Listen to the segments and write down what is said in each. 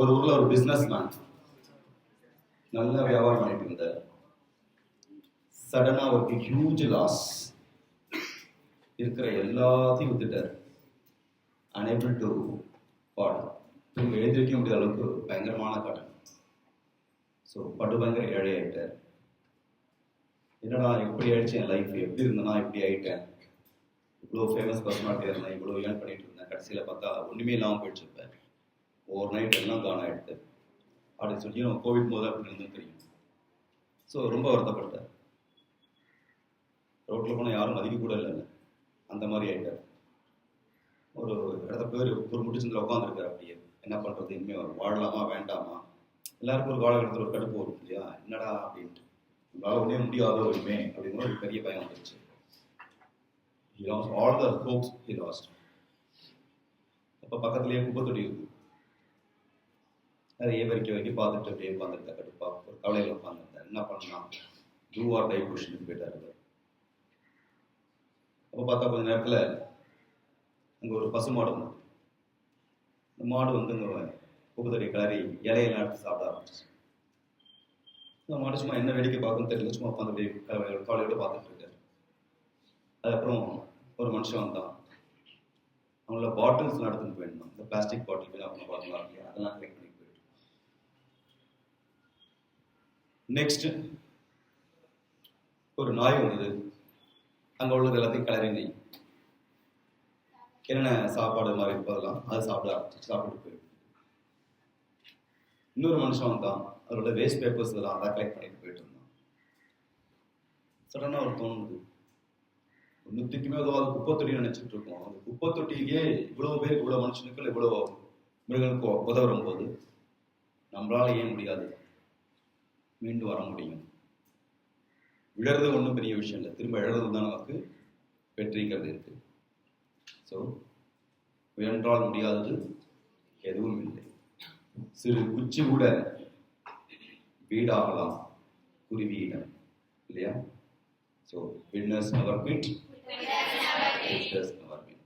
ஒரு ஊர்ல ஒரு பிசினஸ் மேன் நல்ல வியாபாரம் பண்ணிட்டு இருந்தார். சடனா அவருக்கு ஹியூஜ் லாஸ். இருக்கிற எல்லாத்தையும் வித்துட்டார். அனேபிள் டு பாட். திரும்ப எழுந்திருக்க முடியாத அளவுக்கு பயங்கரமான கடன். ஸோ பயங்கர ஏழை ஆயிட்டார். என்னடா எப்படி ஆயிடுச்சு என் லைஃப், எப்படி இருந்தேன்னா இப்படி ஆயிட்டேன், இவ்வளோ ஃபேமஸ் பர்சனாலிட்டியாக இருந்தேன், இவ்வளோ ஏர்ன் பண்ணிட்டு இருந்தேன், கடைசியில் பார்த்தா ஒன்றுமே இல்லாமல் போயிடுச்சுருப்பேன், ஓவர் நைட் எல்லாம் காண ஆகிடுது அப்படின்னு சொல்லி நம்ம கோவிட் போது அப்படி இருந்தது தெரியும். ஸோ ரொம்ப வருத்தப்பட்டார். ரோட்டில் போனால் யாரும் மதிக்க கூட இல்லை, அந்த மாதிரி ஆகிட்டார். ஒரு இடத்த பேர் ஒரு முடிச்சந்தில் உட்காந்துருக்காரு. அப்படியே என்ன பண்ணுறது, இனிமேல் வாழலாமா வேண்டாமா, எல்லாருக்கும் ஒரு காலகட்டத்தில் ஒரு கடுப்பு வரும் இல்லையா, என்னடா அப்படின்ட்டு, நம்மளால ஒன்றே முடியாதோ இனிமே அப்படிங்கிற ஒரு பெரிய பயம் வந்துருச்சு. He lost all the hopes he lost. அப்போ பக்கத்துலேயே குப்பை தொட்டி இருக்கு. அதை வரைக்கும் பார்த்துட்டு அப்படியே உட்காந்துருந்தா கடுப்பா ஒரு கவலையில் உட்காந்துருந்தேன். என்ன பண்ணலாம், டூ ஆர் டை பொசிஷனுக்கு போயிட்டாரு. அப்போ பார்த்தா கொஞ்ச நேரத்தில் அங்கே ஒரு பசு மாடு வந்து, இந்த மாடு வந்து இங்கே குப்பை தொட்டி கிளறி இலையெல்லாம் எடுத்து சாப்பிட ஆரம்பிச்சிச்சு. இந்த மாடு சும்மா என்ன வேடிக்கை பார்க்கணும்னு தெரியல, சும்மா உட்காந்து அப்படியே கவலையோட பார்த்துட்டு இருக்காரு. அதுக்கப்புறம் ஒரு மனுஷன் வந்தான். அவங்கள பாட்டில்ஸ்லாம் எடுத்துன்னு போயிருந்தோம். இந்த பிளாஸ்டிக் பாட்டில் போய் அவங்க பார்க்கலாம் இல்லையா, அதெல்லாம் கலெக்ட் பண்ணி போயிட்டு. நெக்ஸ்ட் ஒரு நாய் வந்தது. அங்கே உள்ளது எல்லாத்தையும் கிளறி என்னென்ன சாப்பாடு மாதிரி இருப்பதெல்லாம் அதை சாப்பிட்டு போயிருக்கு. இன்னொரு மனுஷன் வந்தான். அதோட வேஸ்ட் பேப்பர்ஸ் இதெல்லாம் அதான் கலெக்ட் பண்ணிட்டு போயிட்டு இருந்தான். சடனாக ஒரு தோணுது, நூற்றுக்குமே ஏதாவது குப்பை தொட்டி நினைச்சிட்டு இருக்கோம். அந்த குப்பை தொட்டிக்கே இவ்வளவு பேர், இவ்வளவு மனுஷனுக்கள், இவ்வளவு மிருகங்களுக்கு உதவும் போது நம்மளால ஏன் முடியாது மீண்டு வர முடியும்? விழறது ஒன்றும் பெரிய விஷயம் இல்லை, திரும்ப எழுறது தான் நமக்கு வெற்றிங்கிறது இருக்கு. ஸோ முயன்றால் முடியாதது எதுவும் இல்லை. சிறு குச்சி கூட வீடாகலாம் குருவியிடம் இல்லையா? So winners never quit, winners never win.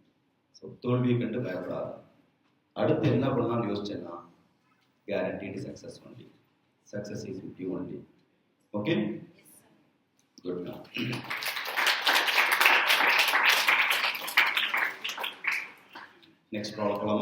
So தோல்வியை கண்டு பயப்படாது. அடுத்து என்ன பண்ணலாம்னு யோசிச்சேன்னா, guaranteed success only. Success is with you only. Okay? Good now. Next problem.